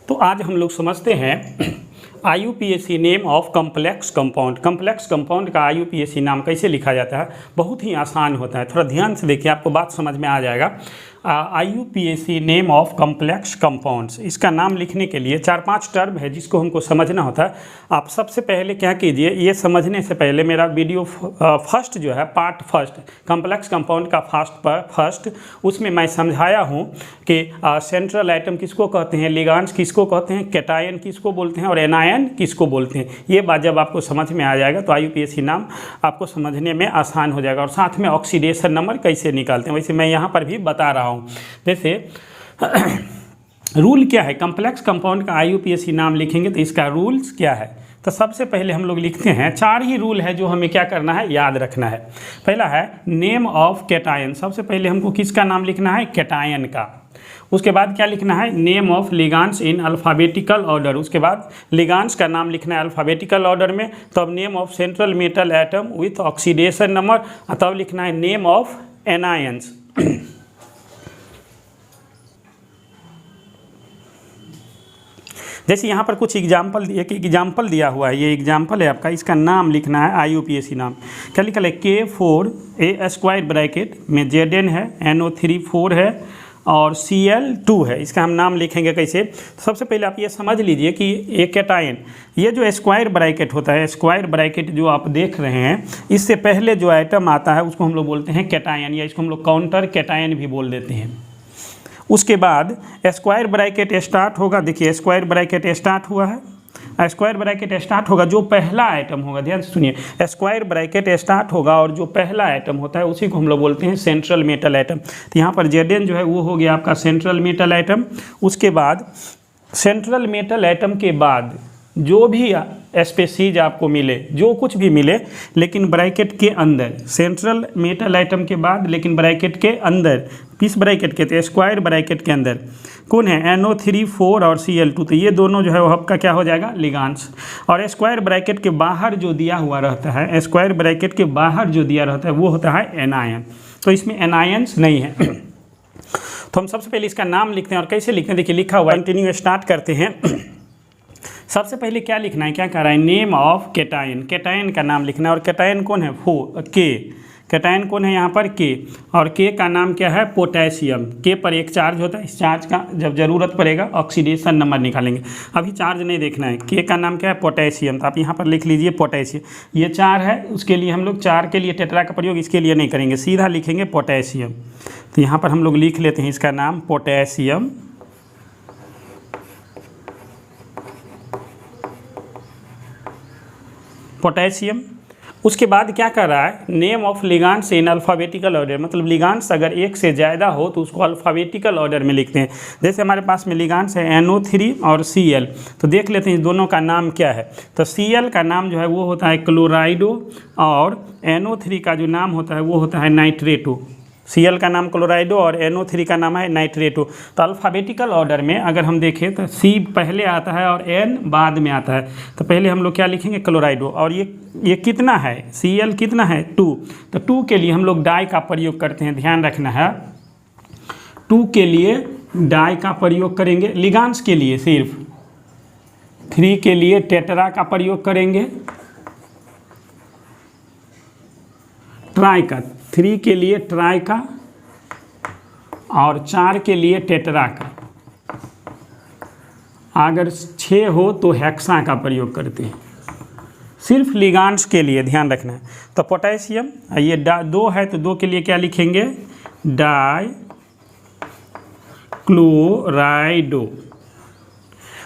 तो आज हम लोग समझते हैं IUPAC name of complex compound. Complex compound का IUPAC नाम कैसे लिखा जाता है, बहुत ही आसान होता है। थोड़ा ध्यान से देखिए, आपको बात समझ में आ जाएगा। IUPAC name of complex compounds, इसका नाम लिखने के लिए 4-5 टर्म है जिसको हमको समझना होता है। आप सबसे पहले क्या कीजिए, ये समझने से पहले मेरा वीडियो फर्स्ट जो है पार्ट फर्स्ट कम्प्लेक्स कंपाउंड का फर्स्ट उसमें मैं समझाया हूँ कि सेंट्रल आइटम किसको कहते हैं, लिगांड्स किसको कहते हैं, कैटायन किसको बोलते हैं और एनायन किसको बोलते हैं। ये बात जब आपको समझ में आ जाएगा तो IUPAC नाम आपको समझने में आसान हो जाएगा। और साथ में ऑक्सीडेशन नंबर कैसे निकालते हैं वैसे मैं यहाँ पर भी बता रहा हूँ। जैसे रूल क्या है, कम्प्लेक्स कंपाउंड का IUPAC नाम लिखेंगे तो इसका रूल्स क्या है। तो सबसे पहले हम लोग लिखते हैं, 4 ही रूल है जो हमें क्या करना है, याद रखना है। पहला है नेम ऑफ कैटायन, सबसे पहले हमको किसका नाम लिखना है, कैटायन का। उसके बाद क्या लिखना है, name of ligands in alphabetical order. उसके बाद लिगांड्स का नाम लिखना है अल्फ़ाबेटिकल ऑर्डर में। तब name of central metal atom with oxidation number. तब लिखना है नेम ऑफ एनायंस। जैसे यहाँ पर कुछ एग्जाम्पल दिया हुआ है, ये एग्जाम्पल है आपका, इसका नाम लिखना है IUPAC नाम। क्या लिखा है, K4 स्क्वायर ब्रैकेट में Zn है, NO3 4 है और Cl2 है। इसका हम नाम लिखेंगे कैसे। तो सबसे पहले आप ये समझ लीजिए कि ये कैटायन, ये जो स्क्वायर ब्रैकेट होता है, स्क्वायर ब्रैकेट जो आप देख रहे हैं, इससे पहले जो आइटम आता है उसको हम लोग बोलते हैं कैटायन, या इसको हम लोग काउंटर कैटायन भी बोल देते हैं। उसके बाद स्क्वायर ब्रैकेट स्टार्ट होगा, देखिए स्क्वायर ब्रैकेट स्टार्ट हुआ है, स्क्वायर ब्रैकेट स्टार्ट होगा, जो पहला आइटम होगा, ध्यान से सुनिए, स्क्वायर ब्रैकेट स्टार्ट होगा और जो पहला आइटम होता है उसी को हम लोग बोलते हैं सेंट्रल मेटल आइटम। तो यहाँ पर Zn जो है वो हो गया आपका सेंट्रल मेटल आइटम। उसके बाद सेंट्रल मेटल आइटम के बाद जो भी स्पेसीज आपको मिले, जो कुछ भी मिले, लेकिन ब्रैकेट के अंदर, सेंट्रल मेटल आइटम के बाद लेकिन ब्रैकेट के अंदर, किस ब्रैकेट के, तो स्क्वायर ब्रैकेट के अंदर कौन है, NO3 4 और Cl2। तो ये दोनों जो है वो आपका क्या हो जाएगा, लिगांड्स। और स्क्वायर ब्रैकेट के बाहर जो दिया हुआ रहता है, स्क्वायर ब्रैकेट के बाहर जो दिया रहता है वो होता है एनायन। तो इसमें एनायंस नहीं है। तो हम सबसे पहले इसका नाम लिखते हैं, और कैसे लिखते हैं, देखिए लिखा हुआ, कंटिन्यू स्टार्ट करते हैं। सबसे पहले क्या लिखना है, क्या कह रहा है, नेम ऑफ कैटायन, कैटायन का नाम लिखना है। और कैटायन कौन है, K, कैटायन कौन है यहाँ पर, K। और K का नाम क्या है, पोटेशियम। K पर एक चार्ज होता है, इस चार्ज का जब ज़रूरत पड़ेगा ऑक्सीडेशन नंबर निकालेंगे, अभी चार्ज नहीं देखना है। K का नाम क्या है, पोटेशियम। तो आप यहाँ पर लिख लीजिए पोटेशियम। ये 4 है, उसके लिए हम लोग 4 के लिए टेट्रा का प्रयोग इसके लिए नहीं करेंगे, सीधा लिखेंगे पोटेशियम। तो यहाँ पर हम लोग लिख लेते हैं इसका नाम पोटेशियम। पोटेशियम। उसके बाद क्या कर रहा है, name of ligands in alphabetical order, मतलब लिगांड्स अगर एक से ज़्यादा हो तो उसको अल्फ़ाबेटिकल ऑर्डर में लिखते हैं। जैसे हमारे पास में लिगांड्स है NO3 और Cl, तो देख लेते हैं इस दोनों का नाम क्या है। तो Cl का नाम जो है वो होता है क्लोराइडो, और NO3 का जो नाम होता है वो होता है नाइट्रेटो। Cl का नाम क्लोराइडो और NO3 का नाम है नाइट्रेटो। तो अल्फ़ाबेटिकल ऑर्डर में अगर हम देखें तो C पहले आता है और N बाद में आता है। तो पहले हम लोग क्या लिखेंगे, क्लोराइडो। और ये कितना है, Cl कितना है, 2। तो 2 के लिए हम लोग डाई का प्रयोग करते हैं, ध्यान रखना है, 2 के लिए डाई का प्रयोग करेंगे। लिगांड्स के लिए सिर्फ 3 के लिए टेट्रा का प्रयोग करेंगे, ट्राई का, 3 के लिए ट्राई का, और 4 के लिए टेट्रा का। अगर 6 हो तो हेक्सा का प्रयोग करते हैं, सिर्फ लिगांड्स के लिए ध्यान रखना है। तो पोटेशियम, ये 2 है तो 2 के लिए क्या लिखेंगे, डाई क्लोराइडो।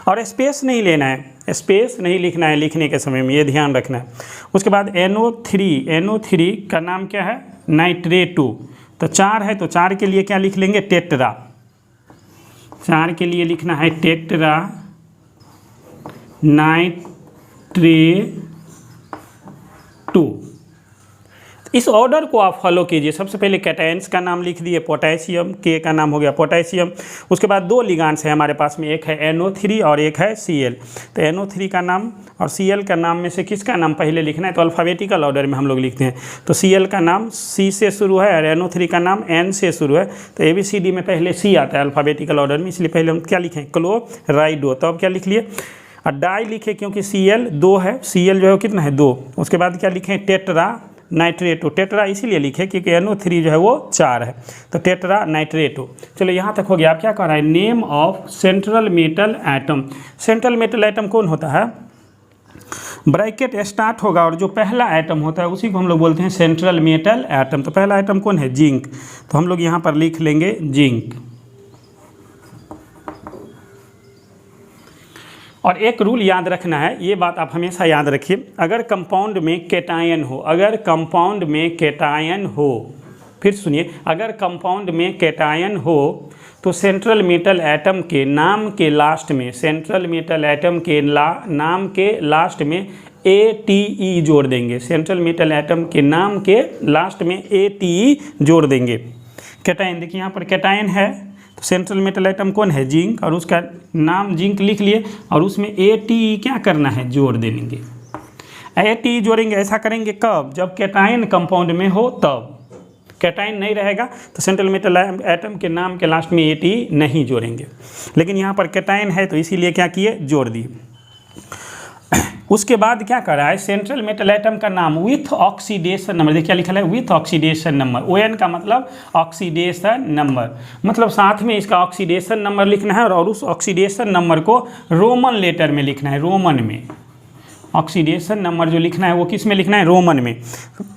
और स्पेस नहीं लेना है, स्पेस नहीं लिखना है लिखने के समय में, ये ध्यान रखना है। उसके बाद NO3 का नाम क्या है, नाइट्रेटो। तो 4 है तो 4 के लिए क्या लिख लेंगे, टेट्रा। 4 के लिए लिखना है टेट्रा नाइट्रेटो। इस ऑर्डर को आप फॉलो कीजिए। सबसे पहले कैटायंस का नाम लिख दिए, पोटेशियम, के का नाम हो गया पोटेशियम। उसके बाद दो लिगांड्स हैं हमारे पास में, एक है NO3 और एक है Cl। तो NO3 का नाम और Cl का नाम में से किसका नाम पहले लिखना है, तो अल्फ़ाबेटिकल ऑर्डर में हम लोग लिखते हैं। तो Cl का नाम C से शुरू है और NO3 का नाम N से शुरू है। तो ABCD में पहले C आता है अल्फ़ाबेटिकल ऑर्डर में, इसलिए पहले हम क्या लिखें, क्लोराइडो। तो अब क्या लिख लिए, और डाई लिखे क्योंकि Cl 2 है, Cl जो है कितना है 2। उसके बाद क्या लिखें, टेट्रा नाइट्रेटो। टेट्रा इसीलिए लिखे क्योंकि NO3 जो है वो 4 है, तो टेट्रा नाइट्रेटो। चलो यहाँ तक हो गया। आप क्या कह रहा है, name of central metal atom. Central metal atom कौन होता है, ब्रैकेट स्टार्ट होगा और जो पहला एटम होता है उसी को हम लोग बोलते हैं सेंट्रल मेटल एटम। तो पहला एटम कौन है, जिंक। तो हम लोग यहाँ पर लिख लेंगे जिंक। और एक रूल याद रखना है, ये बात आप हमेशा याद रखिए, अगर कंपाउंड में कैटायन हो, अगर कंपाउंड में कैटायन हो, फिर सुनिए, अगर कंपाउंड में कैटायन हो तो सेंट्रल मेटल एटम के नाम के लास्ट में, सेंट्रल मेटल एटम के नाम के लास्ट में ATE जोड़ देंगे। सेंट्रल मेटल एटम के नाम के लास्ट में ATE जोड़ देंगे। कैटायन देखिए यहाँ पर कैटायन है, तो सेंट्रल मेटल एटम कौन है, जिंक, और उसका नाम जिंक लिख लिए और उसमें ATE क्या करना है, जोड़ देंगे। ATE जोड़ेंगे, ऐसा करेंगे कब, जब कैटायन कंपाउंड में हो तब। कैटायन नहीं रहेगा तो सेंट्रल मेटल एटम के नाम के लास्ट में ATE नहीं जोड़ेंगे, लेकिन यहाँ पर कैटायन है तो इसीलिए क्या किए, जोड़ दिए। उसके बाद क्या कर रहा है, सेंट्रल मेटल एटम का नाम विथ ऑक्सीडेशन नंबर, देखिए क्या लिखा है, विथ ऑक्सीडेशन नंबर। ON का मतलब ऑक्सीडेशन नंबर, मतलब साथ में इसका ऑक्सीडेशन नंबर लिखना है और उस ऑक्सीडेशन नंबर को रोमन लेटर में लिखना है, रोमन में। ऑक्सीडेशन नंबर जो लिखना है वो किस में लिखना है, रोमन में।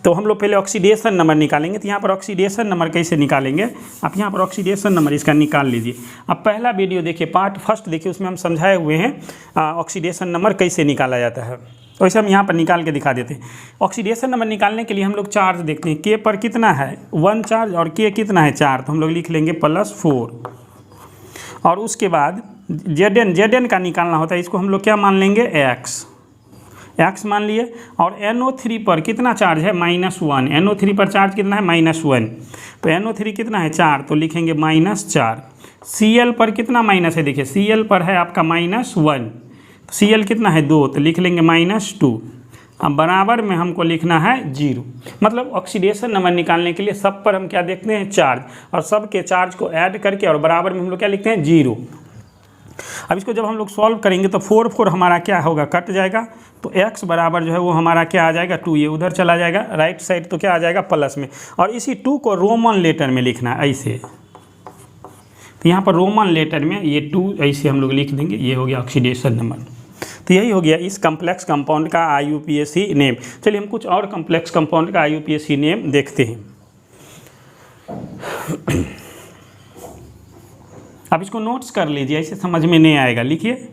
तो हम लोग पहले ऑक्सीडेशन नंबर निकालेंगे। तो यहाँ पर ऑक्सीडेशन नंबर कैसे निकालेंगे, आप यहाँ पर ऑक्सीडेशन नंबर इसका निकाल लीजिए। अब पहला वीडियो देखिए, पार्ट फर्स्ट देखिए, उसमें हम समझाए हुए हैं ऑक्सीडेशन नंबर कैसे निकाला जाता है। तो ऐसे हम यहाँ पर निकाल के दिखा देते हैं। ऑक्सीडेशन नंबर निकालने के लिए हम लोग चार्ज देखते हैं, K पर कितना है 1 चार्ज और K कितना है 4, तो हम लोग लिख लेंगे +4। और उसके बाद Zn का निकालना होता है, इसको हम लोग क्या मान लेंगे, x मान लिए। और NO3 पर कितना चार्ज है, -1। NO3 पर चार्ज कितना है, -1। तो NO3 कितना है 4, तो लिखेंगे -4। Cl पर कितना माइनस है, देखिए Cl पर है आपका -1, तो Cl कितना है 2, तो लिख लेंगे -2। अब बराबर में हमको लिखना है 0। मतलब ऑक्सीडेशन नंबर निकालने के लिए सब पर हम क्या देखते हैं, चार्ज, और सब के चार्ज को ऐड करके और बराबर में हम लोग क्या लिखते हैं, 0। अब इसको जब हम लोग सॉल्व करेंगे तो 4 हमारा क्या होगा, कट जाएगा। तो x बराबर जो है वो हमारा क्या आ जाएगा, 2। ये उधर चला जाएगा राइट साइड, तो क्या आ जाएगा, प्लस में। और इसी 2 को रोमन लेटर में लिखना है ऐसे। तो यहाँ पर रोमन लेटर में ये 2 ऐसे हम लोग लिख देंगे, ये हो गया ऑक्सीडेशन नंबर। तो यही हो गया इस कम्प्लेक्स कंपाउंड का IUPAC नेम। चलिए हम कुछ और कम्प्लेक्स कंपाउंड का IUPAC नेम देखते हैं। अब इसको नोट्स कर लीजिए, ऐसे समझ में नहीं आएगा, लिखिए।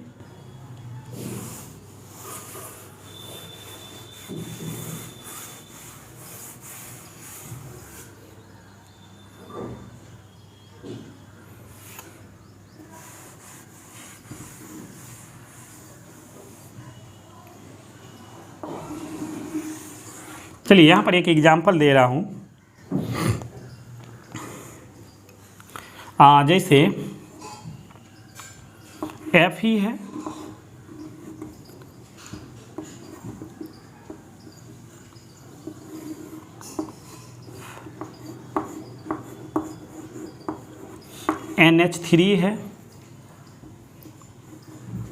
चलिए यहाँ पर एक एग्जांपल दे रहा हूँ। जैसे Fe है, NH3 है,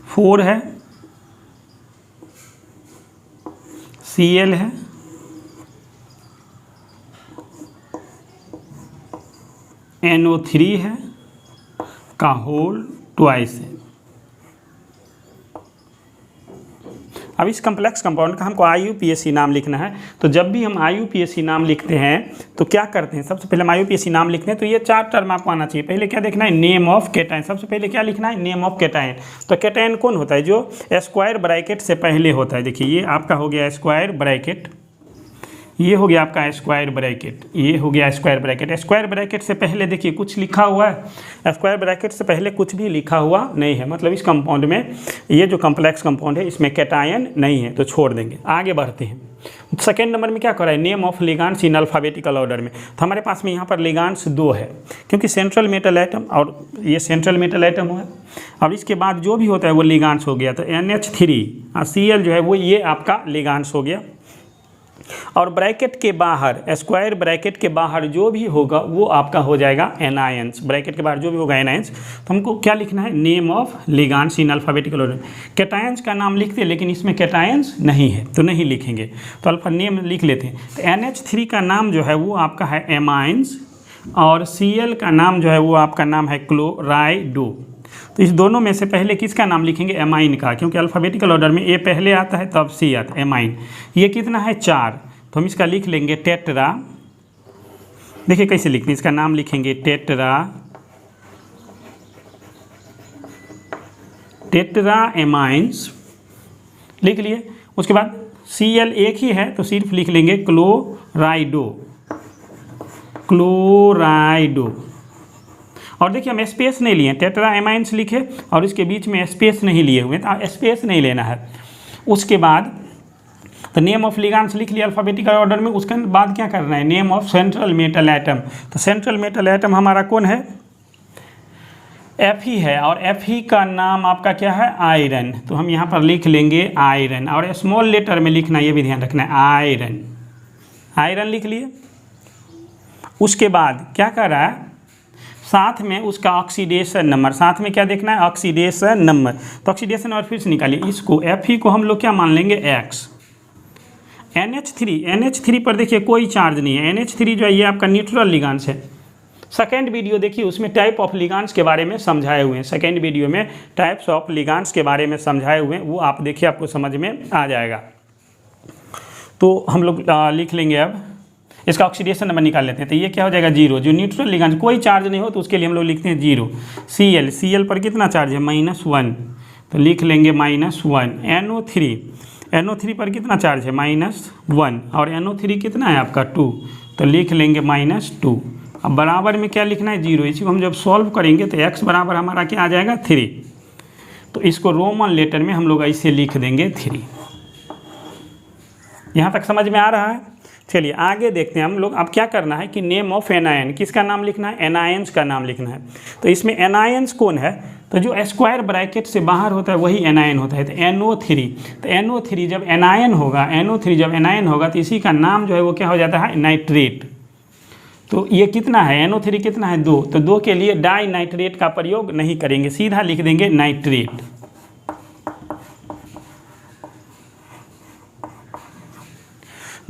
4 है, Cl है, NO3 है का होल ट्वाइस है। अब इस कम्प्लेक्स कंपाउंड का हमको IUPAC नाम लिखना है। तो जब भी हम IUPAC नाम लिखते हैं तो क्या करते हैं, सबसे पहले हम IUPAC नाम लिखते हैं तो ये 4 टर्म आपको आना चाहिए। पहले क्या देखना है, नेम ऑफ कैटायन। सबसे पहले क्या लिखना है, नेम ऑफ कैटायन। तो कैटायन कौन होता है, जो स्क्वायर ब्रैकेट से पहले होता है। देखिए ये आपका हो गया स्क्वायर ब्रैकेट, ये हो गया आपका स्क्वायर ब्रैकेट, ये हो गया स्क्वायर ब्रैकेट। स्क्वायर ब्रैकेट से पहले देखिए कुछ लिखा हुआ है, स्क्वायर ब्रैकेट से पहले कुछ भी लिखा हुआ नहीं है। मतलब इस कंपाउंड में, ये जो कम्प्लेक्स कंपाउंड है इसमें कैटायन नहीं है, तो छोड़ देंगे। आगे बढ़ते हैं। सेकेंड नंबर में क्या कर रहा है, name of ligands in alphabetical order में। तो हमारे पास में यहाँ पर लिगांड्स 2 है, क्योंकि सेंट्रल मेटल एटम और ये सेंट्रल मेटल एटम है, और इसके बाद जो भी होता है वो लिगांड्स हो गया। तो NH3 और Cl जो है वो ये आपका लिगांड्स हो गया। और ब्रैकेट के बाहर, स्क्वायर ब्रैकेट के बाहर जो भी होगा वो आपका हो जाएगा एनायंस। ब्रैकेट के बाहर जो भी होगा एनायंस। तो हमको क्या लिखना है, name of ligands in alphabetical order. Cations का नाम लिखते हैं, लेकिन इसमें कैटायंस नहीं है तो नहीं लिखेंगे, तो अल्फा नेम लिख लेते हैं। तो NH3 का नाम जो है वो आपका है एमाइंस, और Cl का नाम जो है वो आपका नाम है क्लोराइडो। तो इस दोनों में से पहले किसका नाम लिखेंगे, एमाइन का, क्योंकि अल्फ़ाबेटिकल ऑर्डर में ए पहले आता है तब C आता है, एमाइन। ये कितना है 4, तो हम इसका लिख लेंगे टेट्रा। देखिए कैसे लिखते हैं, इसका नाम लिखेंगे टेट्रा एमाइंस, लिख लिए। उसके बाद Cl एक ही है तो सिर्फ लिख लेंगे क्लोराइडो। और देखिए हम स्पेस नहीं लिए, टेट्रा एमाइंस लिखे और इसके बीच में स्पेस नहीं लिए हुए, तो स्पेस नहीं लेना है। उसके बाद तो नेम ऑफ लिगांड्स लिख लिया अल्फ़ाबेटिकल ऑर्डर में। उसके बाद क्या करना है, name of central metal atom. तो सेंट्रल मेटल एटम हमारा कौन है, Fe है, और Fe का नाम आपका क्या है, आयरन। तो हम यहाँ पर लिख लेंगे आयरन, और स्मॉल लेटर में लिखना, ये भी ध्यान रखना है, आयरन लिख लिए। उसके बाद क्या कर रहा है, साथ में उसका ऑक्सीडेशन नंबर, साथ में क्या देखना है, ऑक्सीडेशन नंबर। तो ऑक्सीडेशन नंबर फिर से निकालिए, इसको Fe को हम लोग क्या मान लेंगे, X। NH3 पर देखिए कोई चार्ज नहीं है। NH3 जो है ये आपका न्यूट्रल लिगांड्स है। सेकेंड वीडियो देखिए, उसमें टाइप ऑफ लिगांड्स के बारे में समझाए हुए हैं। सेकेंड वीडियो में टाइप्स ऑफ लिगांड्स के बारे में समझाए हुए हैं, वो आप देखिए, आपको समझ में आ जाएगा। तो हम लोग लिख लेंगे, अब इसका ऑक्सीडेशन नंबर निकाल लेते हैं। तो ये क्या हो जाएगा, 0। जो न्यूट्रल लिगांड कोई चार्ज नहीं हो तो उसके लिए हम लोग लिखते हैं 0। Cl पर कितना चार्ज है, -1, तो लिख लेंगे -1। NO3 पर कितना चार्ज है, -1, और NO3 कितना है आपका 2, तो लिख लेंगे -2। अब बराबर में क्या लिखना है, 0। इसी को हम जब सॉल्व करेंगे तो x बराबर हमारा क्या आ जाएगा, 3। तो इसको रोमन लेटर में हम लोग ऐसे लिख देंगे 3। यहाँ तक समझ में आ रहा है। चलिए आगे देखते हैं हम लोग। अब क्या करना है कि नेम ऑफ एनायन, किसका नाम लिखना है, एनायंस का नाम लिखना है। तो इसमें एनायंस कौन है, तो जो स्क्वायर ब्रैकेट से बाहर होता है वही एनायन होता है। तो NO3, तो NO3 जब एनायन होगा तो इसी का नाम जो है वो क्या हो जाता है, नाइट्रेट। तो ये कितना है, NO3 कितना है, 2। तो 2 के लिए डाई नाइट्रेट का प्रयोग नहीं करेंगे, सीधा लिख देंगे नाइट्रेट।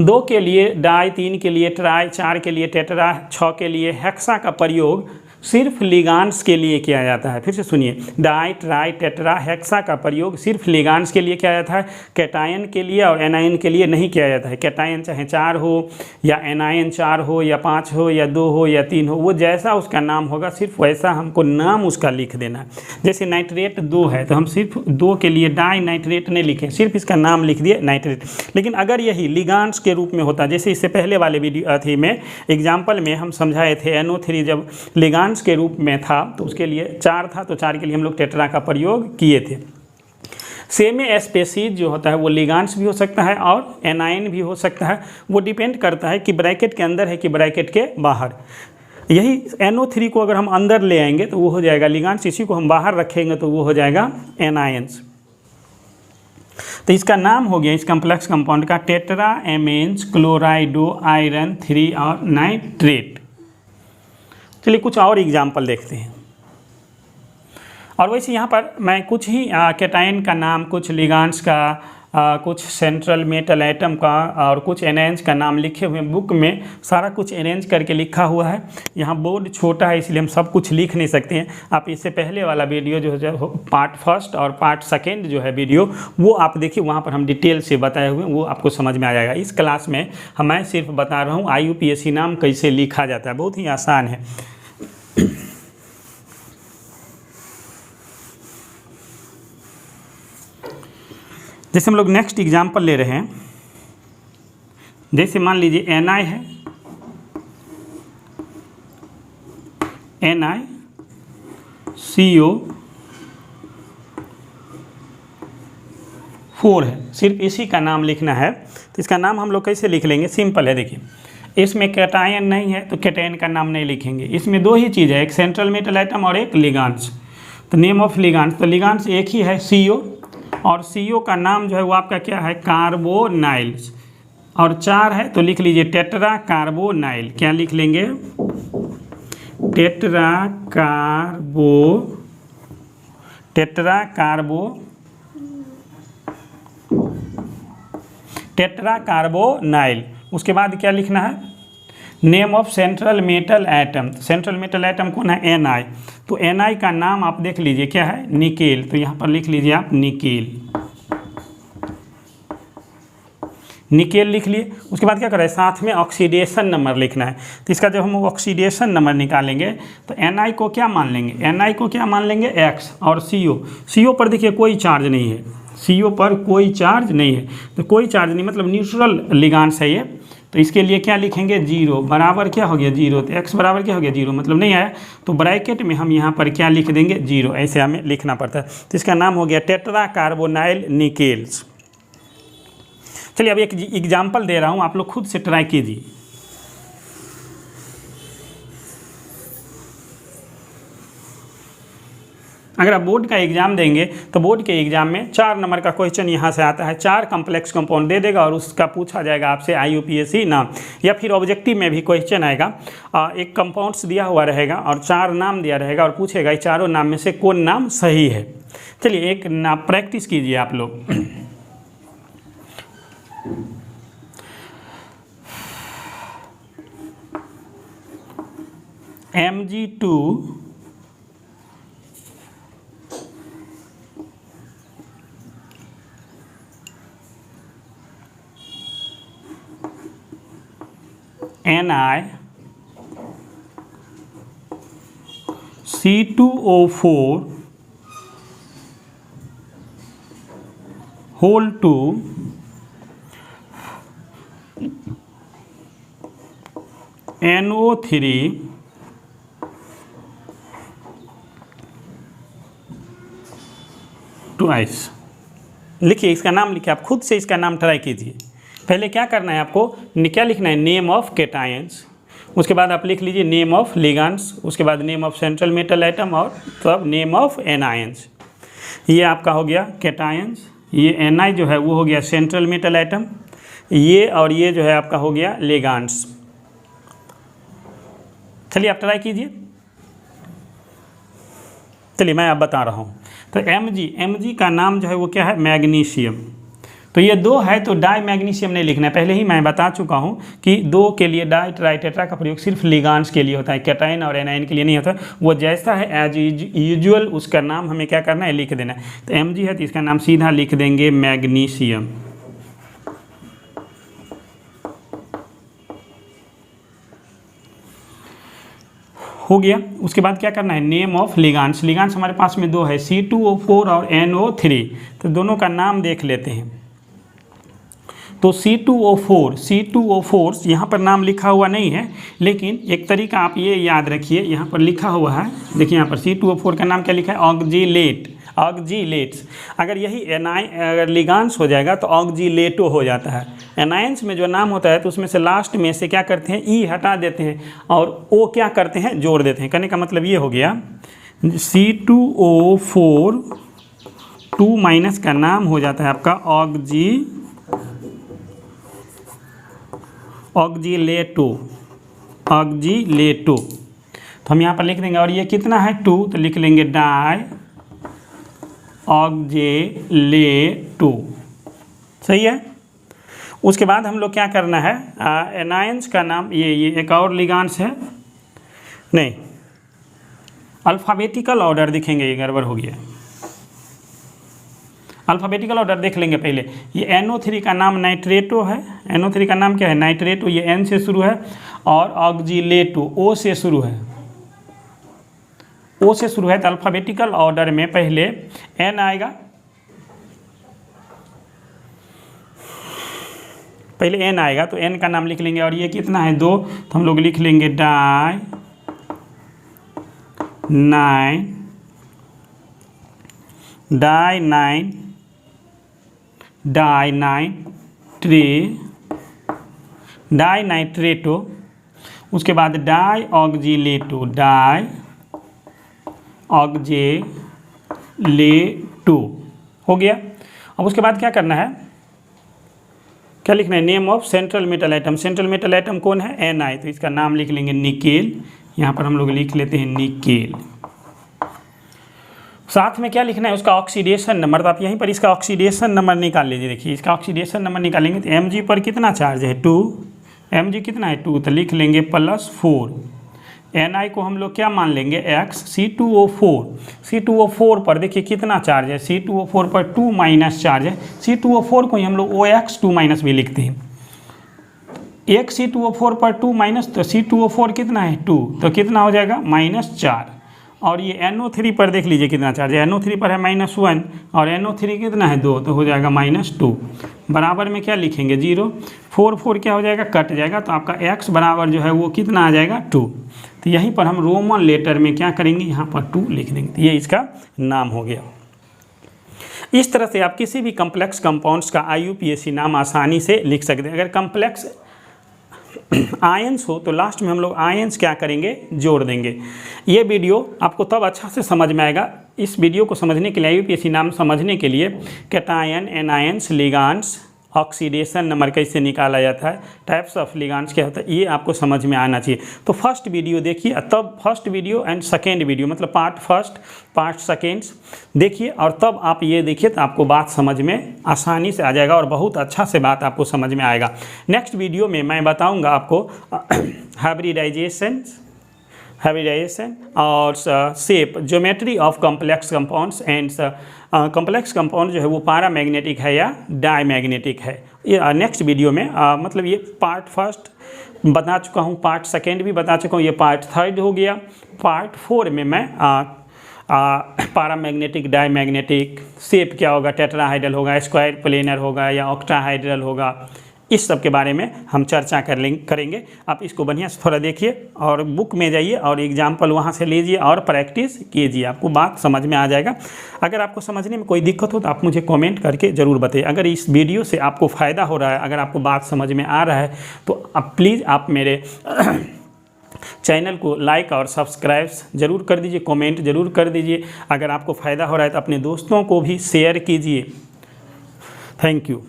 2 के लिए डाई, 3 के लिए ट्राई, 4 के लिए टेट्रा, 6 के लिए हेक्सा का प्रयोग सिर्फ लिगांड्स के लिए किया जाता है। फिर से सुनिए, डाई, ट्राई, टेट्रा, हेक्सा का प्रयोग सिर्फ लिगांड्स के लिए किया जाता है, कैटायन के लिए और एनायन के लिए नहीं किया जाता है। कैटायन चाहे 4 हो या एनायन 4 हो या 5 हो या 2 हो या 3 हो, वो जैसा उसका नाम होगा सिर्फ वैसा हमको नाम उसका लिख देना है। जैसे नाइट्रेट 2 है तो हम सिर्फ 2 के लिए डाई नाइट्रेट नहीं लिखें, सिर्फ इसका नाम लिख दिए नाइट्रेट। लेकिन अगर यही लिगांड्स के रूप में होता, जैसे इससे पहले वाले वीडियो में एग्जाम्पल में हम समझाए थे, NO3 जब लिगांड्स के रूप में था तो उसके लिए 4 था, तो 4 के लिए हम लोग टेट्रा का प्रयोग किए थे। सेमी स्पेसीज जो होता है वो लिगांड्स भी हो सकता है और एनायन भी हो सकता है। वो डिपेंड करता है कि ब्रैकेट के अंदर है कि ब्रैकेट के बाहर। यही NO3 को अगर हम अंदर ले आएंगे तो वो हो जाएगा लिगांड्स, इसी को हम बाहर रखेंगे तो वो हो जाएगा एनायंस। तो इसका नाम हो गया इस कम्प्लेक्स कंपाउंड का टेट्रा एमेंस क्लोराइडो आयरन 3 और नाइट्रेट। चलिए कुछ और एग्जाम्पल देखते हैं। और वैसे यहाँ पर मैं कुछ ही कैटायन का नाम, कुछ लिगांड्स का, कुछ सेंट्रल मेटल एटम का और कुछ एनायंस का नाम लिखे हुए बुक में, सारा कुछ अरेंज करके लिखा हुआ है। यहाँ बोर्ड छोटा है इसलिए हम सब कुछ लिख नहीं सकते हैं। आप इससे पहले वाला वीडियो जो है पार्ट 1 और पार्ट 2 जो है वीडियो, वो आप देखिए, वहाँ पर हम डिटेल से बताए हुए हैं, वो आपको समझ में आ जाएगा। इस क्लास में मैं सिर्फ बता रहा हूँ IUPAC नाम कैसे लिखा जाता है, बहुत ही आसान है। जैसे हम लोग नेक्स्ट एग्जाम्पल ले रहे हैं, जैसे मान लीजिए Ni है, NiCO4 है, सिर्फ इसी का नाम लिखना है। तो इसका नाम हम लोग कैसे लिख लेंगे, सिंपल है। देखिए इसमें कैटायन नहीं है तो कैटायन का नाम नहीं लिखेंगे। इसमें दो ही चीज़ है, एक सेंट्रल मेटल आइटम और एक लिगांड्स। तो नेम ऑफ लिगांड्स, तो लिगांड्स एक ही है CO, और CO का नाम जो है वो आपका क्या है, कार्बोनाइल्स। और 4 है तो लिख लीजिए टेट्रा कार्बोनाइल। क्या लिख लेंगे, टेट्रा कार्बोनाइल। उसके बाद क्या लिखना है, name of central metal atom. Central metal atom कौन है, Na। तो Na का नाम आप देख लीजिए क्या है, निकेल। तो यहाँ पर लिख लीजिए आप निकेल लिख लिए। उसके बाद क्या करें, साथ में ऑक्सीडेशन नंबर लिखना है। तो इसका जब हम ऑक्सीडेशन नंबर निकालेंगे तो Na को क्या मान लेंगे, X, और CO पर देखिए कोई चार्ज नहीं है, CO पर कोई चार्ज नहीं है। तो कोई चार्ज नहीं मतलब न्यूट्रल लिगांड्स है ये। तो इसके लिए क्या लिखेंगे, 0 बराबर क्या हो गया 0। तो X बराबर क्या हो गया 0, मतलब नहीं आया तो ब्रैकेट में हम यहाँ पर क्या लिख देंगे 0, ऐसे हमें लिखना पड़ता है। तो इसका नाम हो गया टेट्रा कार्बोनाइल निकेल्स। चलिए अब एक एग्जाम्पल दे रहा हूँ, आप लोग खुद से ट्राई कीजिए। अगर आप बोर्ड का एग्जाम देंगे तो बोर्ड के एग्जाम में 4 नंबर का क्वेश्चन यहाँ से आता है। 4 कॉम्प्लेक्स कंपाउंड दे देगा और उसका पूछा जाएगा आपसे IUPAC नाम, या फिर ऑब्जेक्टिव में भी क्वेश्चन आएगा। एक कंपाउंड्स दिया हुआ रहेगा और 4 नाम दिया रहेगा और पूछेगा ये चारों नाम में से कौन नाम सही है। चलिए एक ना प्रैक्टिस कीजिए आप लोग। Mg2 Ni C2O4 whole 2 NO3 twice. लिखिए इसका नाम लिखिए, आप खुद से इसका नाम ट्राई कीजिए। पहले क्या करना है आपको, क्या लिखना है, नेम ऑफ कैटायंस। उसके बाद आप लिख लीजिए नेम ऑफ लिगांड्स। उसके बाद name of central metal atom, और तब नेम ऑफ एनायंस। ये आपका हो गया कैटायंस। ये Ni जो है वो हो गया सेंट्रल मेटल आइटम। ये और ये जो है आपका हो गया लिगांड्स। चलिए आप ट्राई कीजिए। चलिए मैं आप बता रहा हूँ। तो Mg का नाम जो है वो क्या है, मैग्नीशियम। तो ये 2 है तो डाई मैग्नीशियम नहीं लिखना है। पहले ही मैं बता चुका हूँ कि 2 के लिए डाई ट्राइटेट्रा का प्रयोग सिर्फ लिगांड्स के लिए होता है, कैटायन और एनायन के लिए नहीं होता। वो जैसा है एज यूजुअल उसका नाम हमें क्या करना है, लिख देना है। तो Mg है तो इसका नाम सीधा लिख देंगे मैग्नीशियम। हो गया। उसके बाद क्या करना है, नेम ऑफ लिगांड्स। लिगांड्स हमारे पास में 2 है, C2O4 और NO3। तो दोनों का नाम देख लेते हैं। तो C2O4 यहाँ पर नाम लिखा हुआ नहीं है, लेकिन एक तरीका आप ये याद रखिए, यहाँ पर लिखा हुआ है, देखिए यहाँ पर C2O4 का नाम क्या लिखा है, ऑक्जीलेट्स। अगर यही अगर लिगांड्स हो जाएगा तो ऑक्जीलेटो हो जाता है। एनायंस में जो नाम होता है तो उसमें से लास्ट में से क्या करते हैं, ई हटा देते हैं और ओ क्या करते हैं, जोड़ देते हैं। कहने का मतलब ये हो गया C2O4 2 माइनस का नाम हो जाता है आपका ऑक्जीलेटो। तो हम यहाँ पर लिख देंगे, और ये कितना है 2, तो लिख लेंगे डाई ऑक्जेलेटो। सही है। उसके बाद हम लोग क्या करना है, एनायंस का नाम ये एक और लिगांड्स है, नहीं अल्फ़ाबेटिकल ऑर्डर दिखेंगे, ये गड़बड़ हो गया। अल्फ़ाबेटिकल ऑर्डर देख लेंगे पहले। ये NO3 का नाम नाइट्रेटो है। NO3 का नाम क्या है, नाइट्रेटो। ये N से शुरू है, और ऑक्जीलेटो O से शुरू है। O से शुरू है तो अल्फ़ाबेटिकल ऑर्डर में पहले N आएगा, पहले N आएगा तो N का नाम लिख लेंगे। और ये कितना है 2, तो हम लोग लिख लेंगे डाई 9 नाइट्रेटो, उसके बाद डाई ऑक्जिलेटो, हो गया। अब उसके बाद क्या करना है, क्या लिखना है, name of central metal atom. Central metal atom कौन है, Na, तो इसका नाम लिख लेंगे निकेल। यहाँ पर हम लोग लिख लेते हैं निकेल। साथ में क्या लिखना है, उसका ऑक्सीडेशन नंबर। तो आप यहीं पर इसका ऑक्सीडेशन नंबर निकाल लीजिए। देखिए इसका ऑक्सीडेशन नंबर निकालेंगे तो Mg पर कितना चार्ज है, 2, Mg कितना है 2, तो लिख लेंगे +4। Na को हम लोग क्या मान लेंगे, X। C2O4 पर देखिए कितना चार्ज है, C2O4 पर 2 माइनस चार्ज है। C2O4 को ही हम लोग OX 2 माइनस भी लिखते हैं। एक C2O4 पर 2 माइनस, तो C2O4 कितना है 2, तो कितना हो जाएगा -4। और ये NO3 पर देख लीजिए कितना चार्ज है, NO3 पर है -1 और NO3 कितना है 2, तो हो जाएगा -2। बराबर में क्या लिखेंगे 0, 4 क्या हो जाएगा, कट जाएगा, तो आपका X बराबर जो है वो कितना आ जाएगा 2। तो यहीं पर हम रोमन लेटर में क्या करेंगे, यहाँ पर 2 लिख देंगे। तो ये इसका नाम हो गया। इस तरह से आप किसी भी कम्प्लेक्स कंपाउंड्स का IUPAC नाम आसानी से लिख सकते हैं। अगर कम्प्लेक्स आयंस हो तो लास्ट में हम लोग आयंस क्या करेंगे, जोड़ देंगे। ये वीडियो आपको तब अच्छा से समझ में आएगा। इस वीडियो को समझने के लिए, IUPAC नाम समझने के लिए कैटायन, एनायंस, लिगांड्स, ऑक्सीडेशन नंबर कैसे निकाला जाता है, टाइप्स ऑफ लिगांड्स क्या होता है, ये आपको समझ में आना चाहिए। तो फर्स्ट वीडियो देखिए, तब first video and second video, मतलब पार्ट फर्स्ट पार्ट सेकेंड्स देखिए, और तब आप ये देखिए तो आपको बात समझ में आसानी से आ जाएगा और बहुत अच्छा से बात आपको समझ में आएगा। नेक्स्ट वीडियो में मैं बताऊँगा आपको हाइब्रिडाइजेशन और shape, geometry of complex compounds and complex compound जो है वो पैरामैग्नेटिक है या डायमैग्नेटिक है। ये नेक्स्ट वीडियो में मतलब ये पार्ट फर्स्ट बता चुका हूँ, पार्ट सेकेंड भी बता चुका हूँ, ये पार्ट थर्ड हो गया। पार्ट 4 में मैं पैरामैग्नेटिक, डायमैग्नेटिक, शेप क्या होगा, टेट्राहाइड्रल होगा, स्क्वायर प्लेनर होगा या ऑक्टाहाइड्रल होगा, इस सब के बारे में हम चर्चा करेंगे। आप इसको बढ़िया से थोड़ा देखिए और बुक में जाइए और एग्जाम्पल वहाँ से लीजिए और प्रैक्टिस कीजिए, आपको बात समझ में आ जाएगा। अगर आपको समझने में कोई दिक्कत हो तो आप मुझे कमेंट करके ज़रूर बताइए। अगर इस वीडियो से आपको फ़ायदा हो रहा है, अगर आपको बात समझ में आ रहा है, तो आप प्लीज़ आप मेरे चैनल को लाइक और सब्सक्राइब ज़रूर कर दीजिए, कमेंट ज़रूर कर दीजिए। अगर आपको फ़ायदा हो रहा है तो अपने दोस्तों को भी शेयर कीजिए। Thank you.